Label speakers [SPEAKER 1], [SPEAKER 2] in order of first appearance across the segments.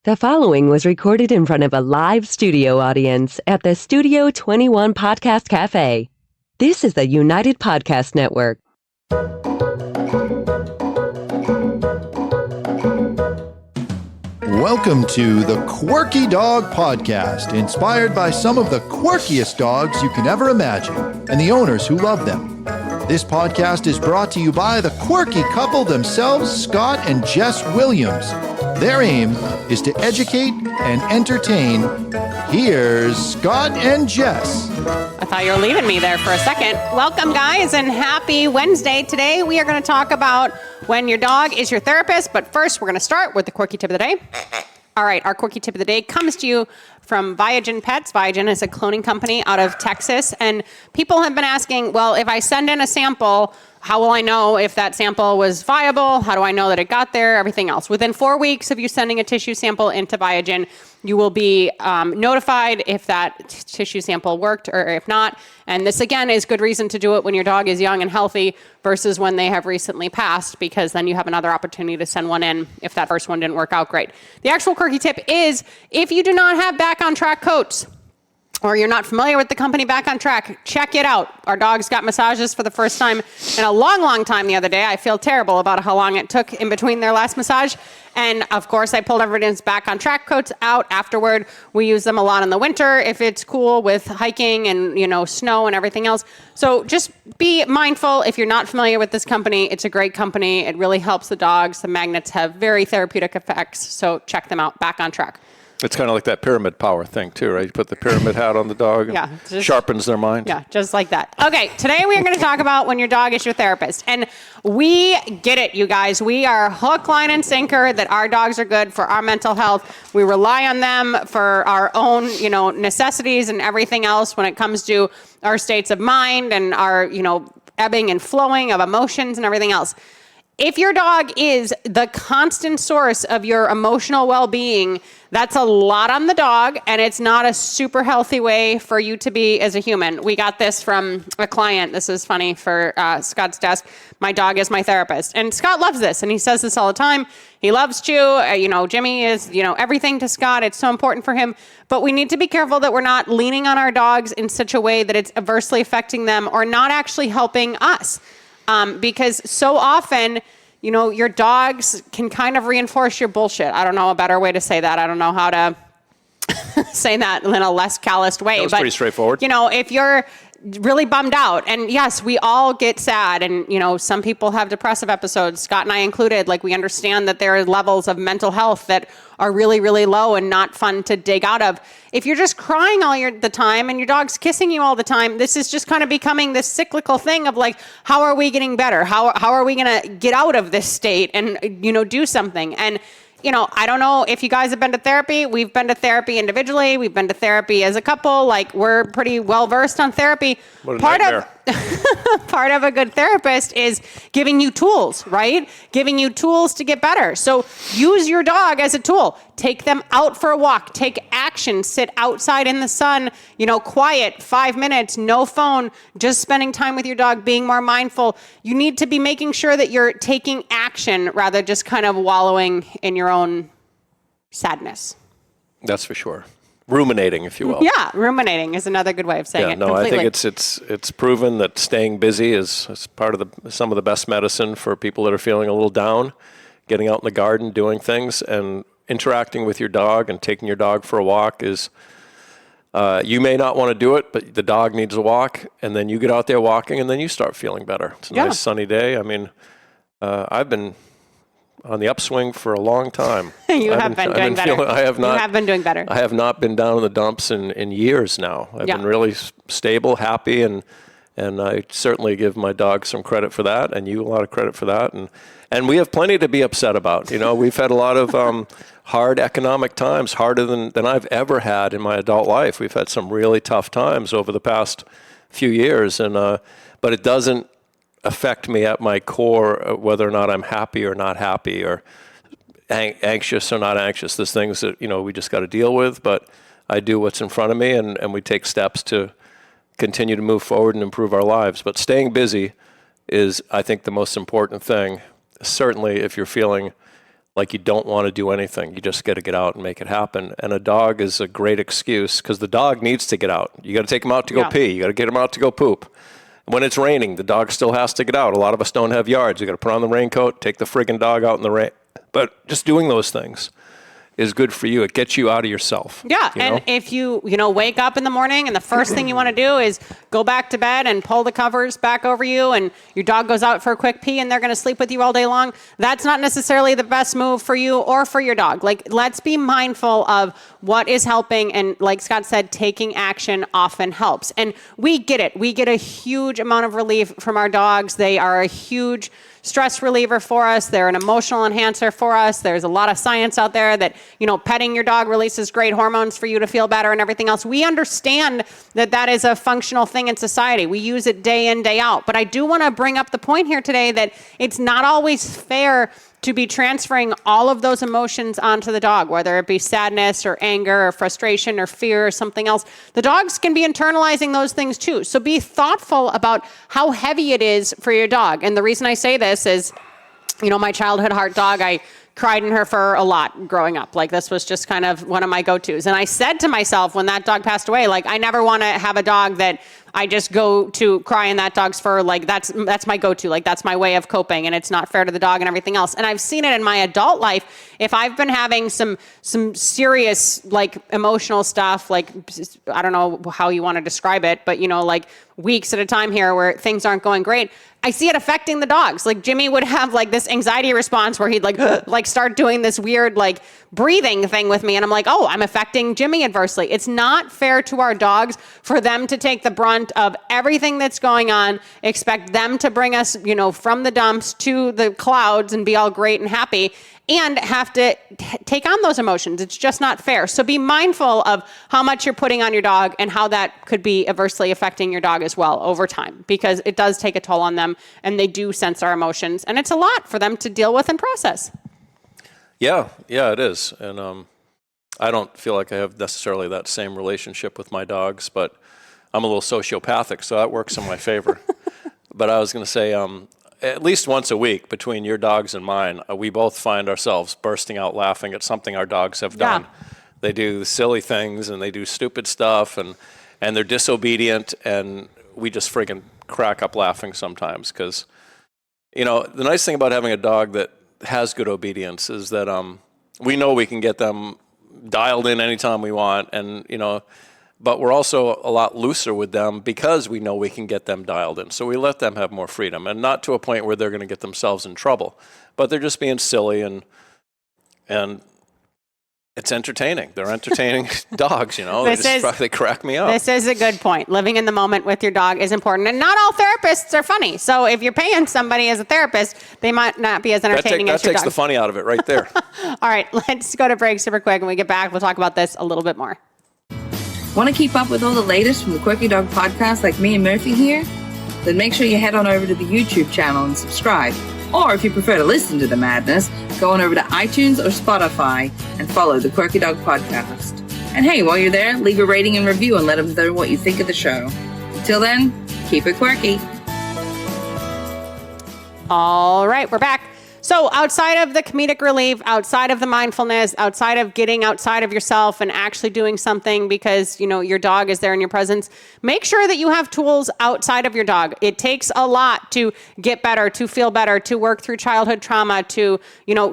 [SPEAKER 1] The following was recorded in front of a live studio audience at the Studio 21 Podcast Cafe. This is the United Podcast Network.
[SPEAKER 2] Welcome to the Quirky Dog Podcast, inspired by some of the quirkiest dogs you can ever imagine and the owners who love them. This podcast is brought to you by the quirky couple themselves, Scott and Jess Williams. Their aim is to educate and entertain. Here's Scott and Jess.
[SPEAKER 3] I thought you were leaving me there for a second. Welcome, guys, and happy Wednesday. Today, we are going to talk about when your dog is your therapist. But first, we're going to start with the quirky tip of the day. All right, our quirky tip of the day comes to you from Viagen Pets. Viagen is a cloning company out of Texas. And people have been asking, well, if I send in a sample, how will I know if that sample was viable? How do I know that it got there? Everything else. Within 4 weeks of you sending a tissue sample into Viagen, you will be notified if that tissue sample worked or if not. And this, again, is good reason to do it when your dog is young and healthy versus when they have recently passed, because then you have another opportunity to send one in if that first one didn't work out great. The actual quirky tip is if you do not have Back on Track coats, or you're not familiar with the company Back on Track, check it out. Our dogs got massages for the first time in a long, long time the other day. I feel terrible about how long it took in between their last massage. And of course, I pulled everyone's Back on Track coats out afterward. We use them a lot in the winter if it's cool with hiking and, snow and everything else. So just be mindful if you're not familiar with this company. It's a great company. It really helps the dogs. The magnets have very therapeutic effects. So check them out. Back on Track.
[SPEAKER 4] It's kind of like that pyramid power thing, too, right? You put the pyramid hat on the dog and sharpens their mind.
[SPEAKER 3] Yeah, just like that. Okay, today we are going to talk about when your dog is your therapist. And we get it, you guys. We are hook, line, and sinker that our dogs are good for our mental health. We rely on them for our own, necessities and everything else when it comes to our states of mind and our, ebbing and flowing of emotions and everything else. If your dog is the constant source of your emotional well-being, that's a lot on the dog, and it's not a super healthy way for you to be as a human. We got this from a client. This is funny for Scott's desk. My dog is my therapist. And Scott loves this, and he says this all the time. He loves Chew. Jimmy is, everything to Scott. It's so important for him. But we need to be careful that we're not leaning on our dogs in such a way that it's adversely affecting them or not actually helping us. Because so often, your dogs can kind of reinforce your bullshit. I don't know a better way to say that. I don't know how to say that in a less calloused way.
[SPEAKER 4] That was pretty straightforward.
[SPEAKER 3] If you're really bummed out, and yes, we all get sad, and some people have depressive episodes, Scott and I included. Like, we understand that there are levels of mental health that are really, really low and not fun to dig out of. If you're just crying all the time and your dog's kissing you all the time, this is just kind of becoming this cyclical thing of like, how are we getting better? How are we going to get out of this state and do something? And I don't know if you guys have been to therapy. We've been to therapy individually. We've been to therapy as a couple. Like, we're pretty well versed on therapy. Part of a good therapist is giving you tools, right? Giving you tools to get better. So use your dog as a tool. Take them out for a walk. Take action. Sit outside in the sun, quiet, 5 minutes, no phone, just spending time with your dog, being more mindful. You need to be making sure that you're taking action rather than just kind of wallowing in your own sadness. That's for sure.
[SPEAKER 4] Ruminating, if you will.
[SPEAKER 3] Yeah, ruminating is another good way of saying it.
[SPEAKER 4] No,
[SPEAKER 3] completely.
[SPEAKER 4] I think it's proven that staying busy is part of some of the best medicine for people that are feeling a little down. Getting out in the garden, doing things, and interacting with your dog and taking your dog for a walk is. You may not want to do it, but the dog needs a walk, and then you get out there walking, and then you start feeling better. It's a nice sunny day. I mean, I've been on the upswing for a long time.
[SPEAKER 3] You have been doing better. You have been doing better.
[SPEAKER 4] I have not been down in the dumps in years now. I've been really stable, happy, and I certainly give my dog some credit for that, and you a lot of credit for that. And we have plenty to be upset about. We've had a lot of hard economic times, harder than I've ever had in my adult life. We've had some really tough times over the past few years, but it doesn't affect me at my core whether or not I'm happy or not happy or anxious or not anxious. There's things that we just got to deal with, but I do what's in front of me, and we take steps to continue to move forward and improve our lives. But staying busy is, I think, the most important thing. Certainly if you're feeling like you don't want to do anything. You just got to get out and make it happen. And a dog is a great excuse because the dog needs to get out. You got to take him out to go pee. You got to get him out to go poop. When it's raining, the dog still has to get out. A lot of us don't have yards. You got to put on the raincoat, take the friggin' dog out in the rain. But just doing those things is good for you. It gets you out of yourself.
[SPEAKER 3] Yeah, and if you wake up in the morning and the first thing you want to do is go back to bed and pull the covers back over you, and your dog goes out for a quick pee and they're going to sleep with you all day long, that's not necessarily the best move for you or for your dog. Like, let's be mindful of what is helping, and like Scott said, taking action often helps. And we get it. We get a huge amount of relief from our dogs. They are a huge stress reliever for us. They're an emotional enhancer for us. There's a lot of science out there that, petting your dog releases great hormones for you to feel better and everything else. We understand that that is a functional thing in society. We use it day in, day out. But I do want to bring up the point here today that it's not always fair to be transferring all of those emotions onto the dog, whether it be sadness or anger or frustration or fear or something else. The dogs can be internalizing those things too. So be thoughtful about how heavy it is for your dog. And the reason I say this is, my childhood heart dog, I cried in her fur a lot growing up. Like, this was just kind of one of my go-tos. And I said to myself when that dog passed away, like, I never want to have a dog that I just go to cry in that dog's fur. Like, that's my go-to. Like, that's my way of coping, and it's not fair to the dog and everything else. And I've seen it in my adult life. If I've been having some serious, like, emotional stuff, like, I don't know how you want to describe it, but, like weeks at a time here where things aren't going great, I see it affecting the dogs. Like, Jimmy would have like this anxiety response where he'd like start doing this weird like breathing thing with me. And I'm like, oh, I'm affecting Jimmy adversely. It's not fair to our dogs for them to take the brunt of everything that's going on, expect them to bring us, from the dumps to the clouds and be all great and happy, and have to take on those emotions. It's just not fair. So be mindful of how much you're putting on your dog and how that could be adversely affecting your dog as well over time, because it does take a toll on them and they do sense our emotions, and it's a lot for them to deal with and process. Yeah,
[SPEAKER 4] it is. And I don't feel like I have necessarily that same relationship with my dogs, but I'm a little sociopathic, so that works in my favor. But I was going to say, at least once a week between your dogs and mine, we both find ourselves bursting out laughing at something our dogs have done. They do silly things and they do stupid stuff and they're disobedient, and we just friggin' crack up laughing sometimes because, the nice thing about having a dog that has good obedience is that we know we can get them dialed in anytime we want, and, but we're also a lot looser with them because we know we can get them dialed in. So we let them have more freedom, and not to a point where they're going to get themselves in trouble, but they're just being silly, and it's entertaining. They're entertaining dogs, they crack me up.
[SPEAKER 3] This is a good point. Living in the moment with your dog is important, and not all therapists are funny. So if you're paying somebody as a therapist, they might not be as entertaining as your dog.
[SPEAKER 4] That takes the funny out of it right there.
[SPEAKER 3] All right, let's go to break super quick. When we get back, we'll talk about this a little bit more.
[SPEAKER 5] Want to keep up with all the latest from the Quirky Dog podcast like me and Murphy here? Then make sure you head on over to the YouTube channel and subscribe. Or if you prefer to listen to the madness, go on over to iTunes or Spotify and follow the Quirky Dog podcast. And hey, while you're there, leave a rating and review and let them know what you think of the show. Until then, keep it quirky.
[SPEAKER 3] All right, we're back. So outside of the comedic relief, outside of the mindfulness, outside of getting outside of yourself and actually doing something because, your dog is there in your presence, make sure that you have tools outside of your dog. It takes a lot to get better, to feel better, to work through childhood trauma, to,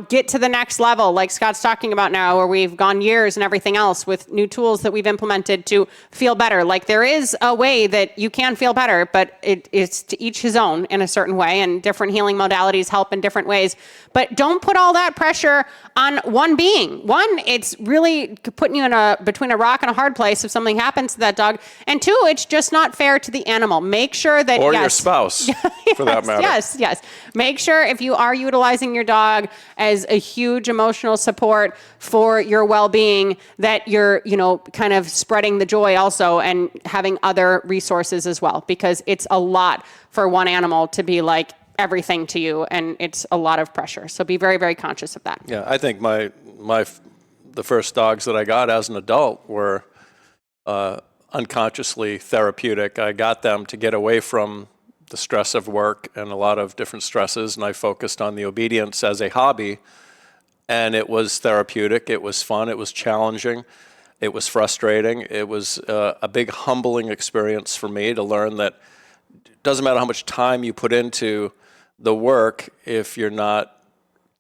[SPEAKER 3] get to the next level, like Scott's talking about now, where we've gone years and everything else with new tools that we've implemented to feel better. Like, there is a way that you can feel better, but it's to each his own in a certain way, and different healing modalities help in different ways. But don't put all that pressure on one being. One, it's really putting you between a rock and a hard place if something happens to that dog. And two, it's just not fair to the animal. Make sure that
[SPEAKER 4] your spouse, for that matter.
[SPEAKER 3] Yes. Make sure if you are utilizing your dog as a huge emotional support for your well-being, that you're, kind of spreading the joy also and having other resources as well, because it's a lot for one animal to be like everything to you, and it's a lot of pressure. So be very, very conscious of that.
[SPEAKER 4] Yeah, I think the first dogs that I got as an adult were unconsciously therapeutic. I got them to get away from the stress of work and a lot of different stresses, and I focused on the obedience as a hobby And it was therapeutic. It was fun. It was challenging. It was frustrating. It was a big humbling experience for me to learn that it doesn't matter how much time you put into the work, if you're not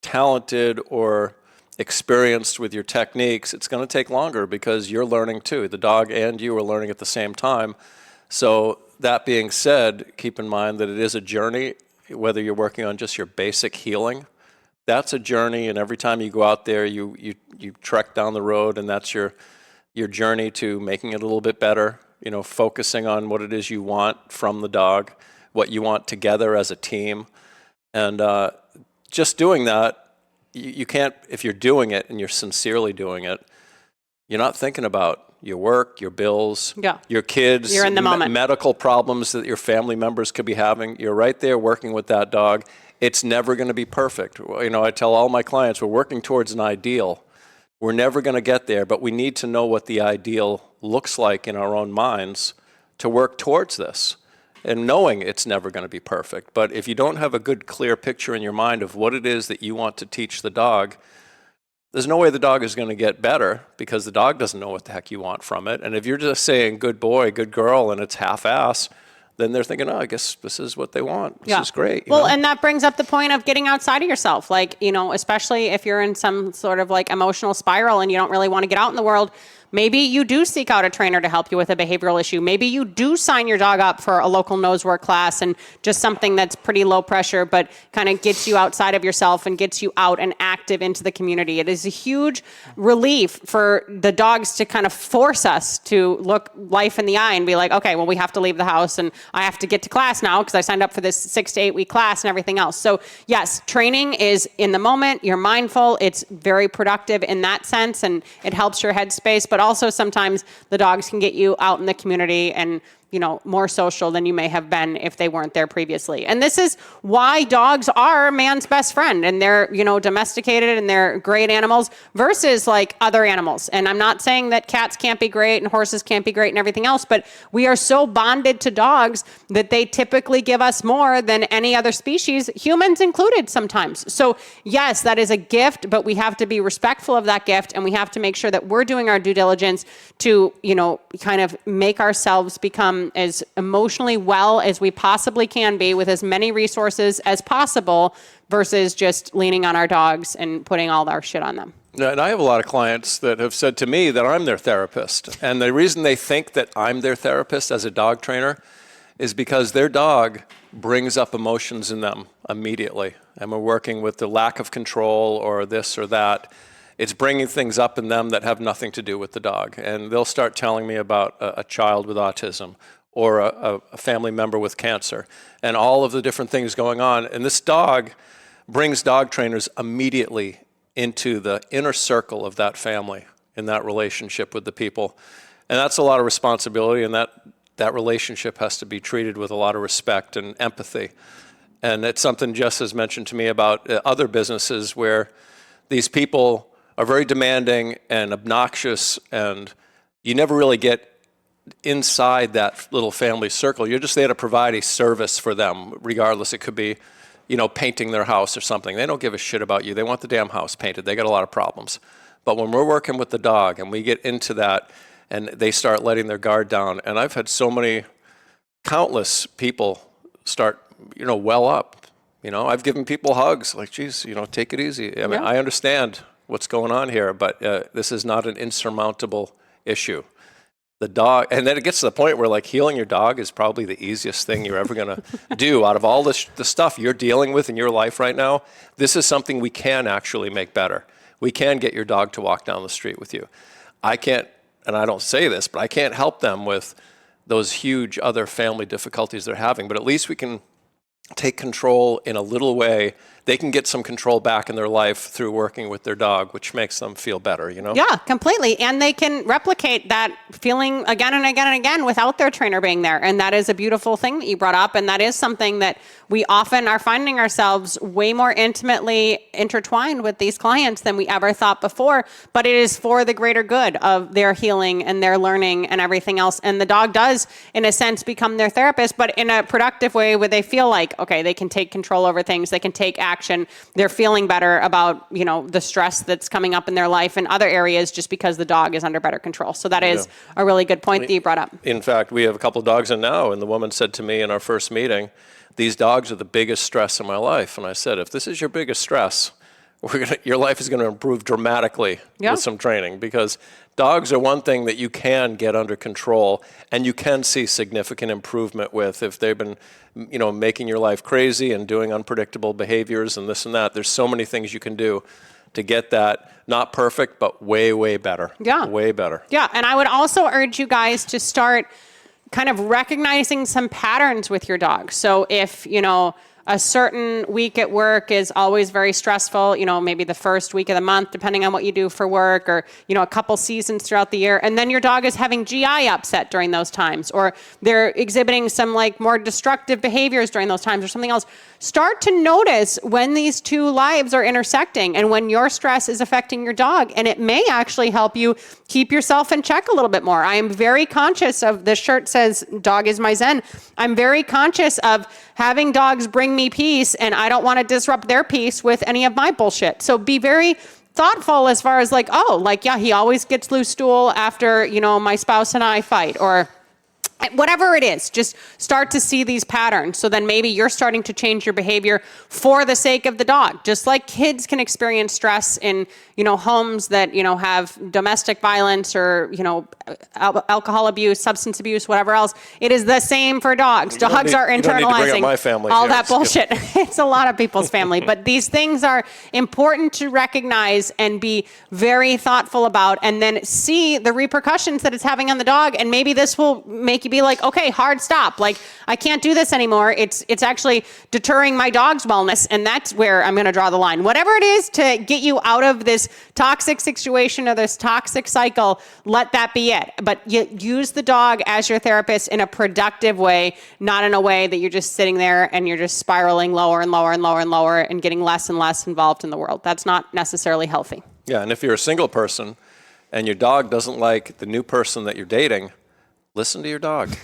[SPEAKER 4] talented or experienced with your techniques, it's going to take longer because you're learning too. The dog and you are learning at the same time. So that being said, keep in mind that it is a journey, whether you're working on just your basic healing. That's a journey, and every time you go out there, you trek down the road, and that's your journey to making it a little bit better, focusing on what it is you want from the dog, what you want together as a team. And just doing that, you can't, if you're doing it and you're sincerely doing it, you're not thinking about your work, your bills, your kids,
[SPEAKER 3] you're in the moment.
[SPEAKER 4] Medical problems that your family members could be having. You're right there working with that dog. It's never going to be perfect. I tell all my clients, we're working towards an ideal. We're never going to get there, but we need to know what the ideal looks like in our own minds to work towards this. And knowing it's never going to be perfect. But if you don't have a good, clear picture in your mind of what it is that you want to teach the dog, there's no way the dog is going to get better because the dog doesn't know what the heck you want from it. And if you're just saying good boy, good girl, and it's half-ass, then they're thinking, I guess this is what they want. This is great.
[SPEAKER 3] And that brings up the point of getting outside of yourself. Especially if you're in some sort of emotional spiral and you don't really want to get out in the world, maybe you do seek out a trainer to help you with a behavioral issue. Maybe you do sign your dog up for a local nose work class and just something that's pretty low pressure, but kind of gets you outside of yourself and gets you out and active into the community. It is a huge relief for the dogs to kind of force us to look life in the eye and be like, okay, well, we have to leave the house and I have to get to class now because I signed up for this 6 to 8 week class and everything else. So yes, training is in the moment. You're mindful. It's very productive in that sense and it helps your headspace. But also sometimes the dogs can get you out in the community and more social than you may have been if they weren't there previously. And this is why dogs are man's best friend and they're, domesticated and they're great animals versus other animals. And I'm not saying that cats can't be great and horses can't be great and everything else, but we are so bonded to dogs that they typically give us more than any other species, humans included sometimes. So yes, that is a gift, but we have to be respectful of that gift and we have to make sure that we're doing our due diligence to, kind of make ourselves become as emotionally well as we possibly can be with as many resources as possible versus just leaning on our dogs and putting all our shit on them.
[SPEAKER 4] And I have a lot of clients that have said to me that I'm their therapist. And the reason they think that I'm their therapist as a dog trainer is because their dog brings up emotions in them immediately. And we're working with the lack of control or this or that. It's bringing things up in them that have nothing to do with the dog. And they'll start telling me about a child with autism or a family member with cancer and all of the different things going on. And this dog brings dog trainers immediately into the inner circle of that family in that relationship with the people. And that's a lot of responsibility, and that relationship has to be treated with a lot of respect and empathy. And it's something Jess has mentioned to me about other businesses where these people are very demanding and obnoxious, and you never really get inside that little family circle. You're just there to provide a service for them, regardless. It could be, painting their house or something. They don't give a shit about you. They want the damn house painted. They got a lot of problems. But when we're working with the dog and we get into that and they start letting their guard down, and I've had so many, countless people start, well up. I've given people hugs, like, geez, take it easy. I mean, I understand what's going on here, but this is not an insurmountable issue. The dog, and then it gets to the point where healing your dog is probably the easiest thing you're ever going to do out of all the stuff you're dealing with in your life right now. This is something we can actually make better. We can get your dog to walk down the street with you. I can't, and I don't say this, but I can't help them with those huge other family difficulties they're having, but at least we can take control in a little way. They can get some control back in their life through working with their dog, which makes them feel better,
[SPEAKER 3] Yeah, completely. And they can replicate that feeling again and again and again without their trainer being there. And that is a beautiful thing that you brought up. And that is something that we often are finding ourselves way more intimately intertwined with these clients than we ever thought before. But it is for the greater good of their healing and their learning and everything else. And the dog does, in a sense, become their therapist, but in a productive way where they feel like, like, okay, they can take control over things. They can take action. They're feeling better about, the stress that's coming up in their life and other areas just because the dog is under better control. So that is a really good point that you brought up.
[SPEAKER 4] In fact, we have a couple of dogs in now, and the woman said to me in our first meeting, these dogs are the biggest stress in my life. And I said, if this is your biggest stress, your life is going to improve dramatically with some training, because dogs are one thing that you can get under control and you can see significant improvement with if they've been, making your life crazy and doing unpredictable behaviors and this and that. There's so many things you can do to get that, not perfect, but way, way better.
[SPEAKER 3] Yeah.
[SPEAKER 4] Way better.
[SPEAKER 3] Yeah. And I would also urge you guys to start kind of recognizing some patterns with your dog. So if, a certain week at work is always very stressful, maybe the first week of the month, depending on what you do for work, or, a couple seasons throughout the year. And then your dog is having GI upset during those times, or they're exhibiting some more destructive behaviors during those times or something else. Start to notice when these two lives are intersecting and when your stress is affecting your dog. And it may actually help you keep yourself in check a little bit more. I am very conscious of, this shirt says, dog is my Zen. I'm very conscious of having dogs bring me peace, and I don't want to disrupt their peace with any of my bullshit. So be very thoughtful as far as he always gets loose stool after, my spouse and I fight, or whatever it is. Just start to see these patterns. So then maybe you're starting to change your behavior for the sake of the dog. Just like kids can experience stress in, homes that, have domestic violence or, alcohol abuse, substance abuse, whatever else. It is the same for dogs. Dogs are internalizing
[SPEAKER 4] my family
[SPEAKER 3] all
[SPEAKER 4] here.
[SPEAKER 3] that bullshit. It's a lot of people's family. But these things are important to recognize and be very thoughtful about, and then see the repercussions that it's having on the dog. And maybe this will make you be like, okay, hard stop. I can't do this anymore. It's actually deterring my dog's wellness. And that's where I'm going to draw the line. Whatever it is to get you out of this toxic situation or this toxic cycle, let that be it. But you use the dog as your therapist in a productive way, not in a way that you're just sitting there and you're just spiraling lower and lower and lower and lower and getting less and less involved in the world. That's not necessarily healthy.
[SPEAKER 4] Yeah, and if you're a single person and your dog doesn't like the new person that you're dating, listen to your dog.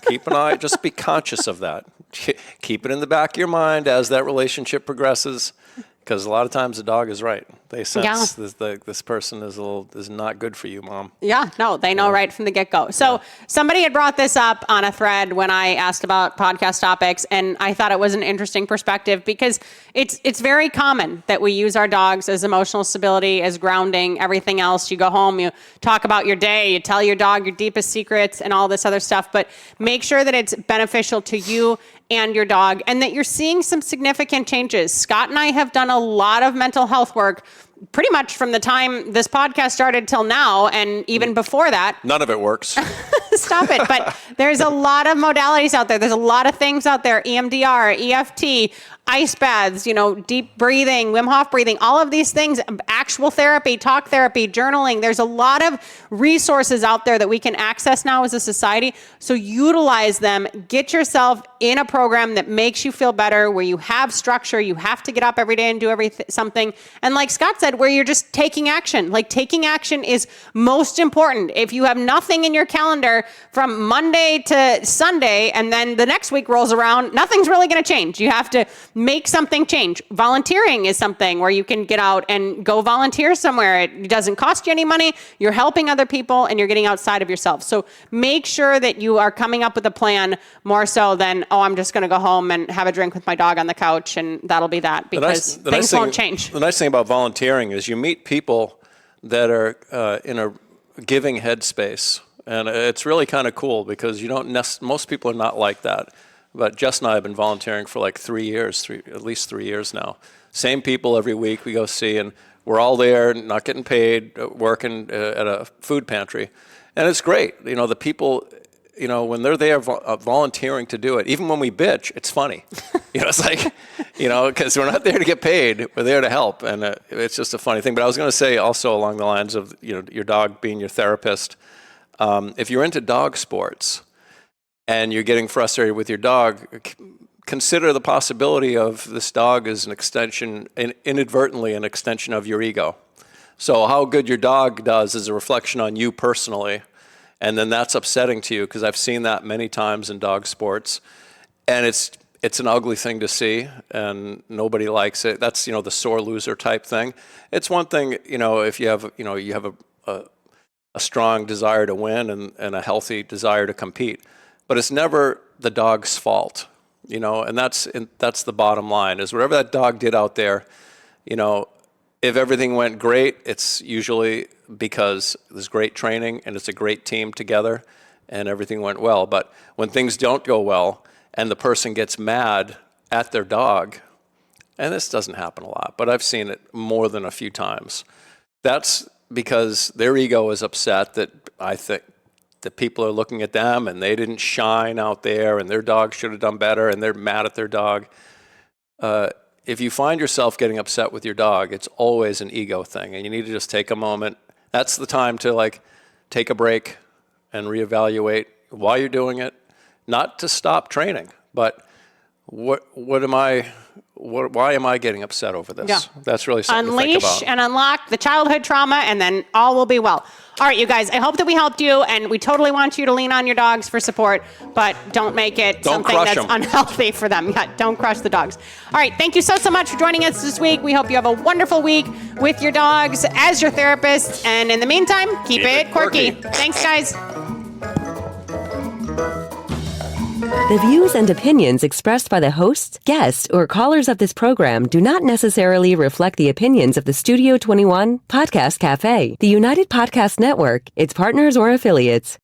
[SPEAKER 4] Keep an eye, just be conscious of that. Keep it in the back of your mind as that relationship progresses, because a lot of times the dog is right. They sense this person is not good for you, Mom.
[SPEAKER 3] Yeah, no, they know right from the get-go. So somebody had brought this up on a thread when I asked about podcast topics, and I thought it was an interesting perspective, because it's very common that we use our dogs as emotional stability, as grounding, everything else. You go home, you talk about your day, you tell your dog your deepest secrets and all this other stuff, but make sure that it's beneficial to you and your dog, and that you're seeing some significant changes. Scott and I have done a lot of mental health work pretty much from the time this podcast started till now, and even before that.
[SPEAKER 4] None of it works.
[SPEAKER 3] Stop it. But there's a lot of modalities out there. There's a lot of things out there. EMDR, EFT, ice baths, deep breathing, Wim Hof breathing, all of these things, actual therapy, talk therapy, journaling. There's a lot of resources out there that we can access now as a society. So utilize them. Get yourself in a program that makes you feel better, where you have structure. You have to get up every day and do something. And like Scott said, where you're just taking action. Taking action is most important. If you have nothing in your calendar from Monday to Sunday, and then the next week rolls around, nothing's really going to change. You have to make something change. Volunteering is something where you can get out and go volunteer somewhere. It doesn't cost you any money. You're helping other people and you're getting outside of yourself. So make sure that you are coming up with a plan more so than, I'm just going to go home and have a drink with my dog on the couch and that'll be that, because things won't change.
[SPEAKER 4] The nice thing about volunteering is you meet people that are in a giving headspace. And it's really kind of cool, because most people are not like that. But Jess and I have been volunteering for at least 3 years now. Same people every week we go see, and we're all there, not getting paid, working at a food pantry. And it's great. The people, when they're there volunteering to do it, even when we bitch, it's funny. It's because we're not there to get paid, we're there to help. And it's just a funny thing. But I was going to say also along the lines of, your dog being your therapist, if you're into dog sports, and you're getting frustrated with your dog, consider the possibility of this dog as inadvertently an extension of your ego. So how good your dog does is a reflection on you personally, and then that's upsetting to you, because I've seen that many times in dog sports, and it's an ugly thing to see, and nobody likes it. That's, the sore loser type thing. It's one thing, if you have, you have a strong desire to win and a healthy desire to compete, but it's never the dog's fault, and that's the bottom line, is whatever that dog did out there, if everything went great, it's usually because there's great training and it's a great team together and everything went well. But when things don't go well and the person gets mad at their dog, and this doesn't happen a lot, but I've seen it more than a few times, that's because their ego is upset that I think that people are looking at them and they didn't shine out there and their dog should have done better and they're mad at their dog. If you find yourself getting upset with your dog, it's always an ego thing, and you need to just take a moment. That's the time to take a break and reevaluate why you're doing it. Not to stop training, but why am I getting upset over this?
[SPEAKER 3] Yeah.
[SPEAKER 4] That's really something to think
[SPEAKER 3] Unleash
[SPEAKER 4] about.
[SPEAKER 3] and unlock the childhood trauma, and then all will be well. All right, you guys, I hope that we helped you, and we totally want you to lean on your dogs for support, but don't make it something that's unhealthy for them. Yeah, don't crush the dogs. All right, thank you so much for joining us this week. We hope you have a wonderful week with your dogs as your therapist, and in the meantime, keep it quirky. Thanks, guys.
[SPEAKER 1] The views and opinions expressed by the hosts, guests, or callers of this program do not necessarily reflect the opinions of the Studio 21 Podcast Cafe, the United Podcast Network, its partners, or affiliates.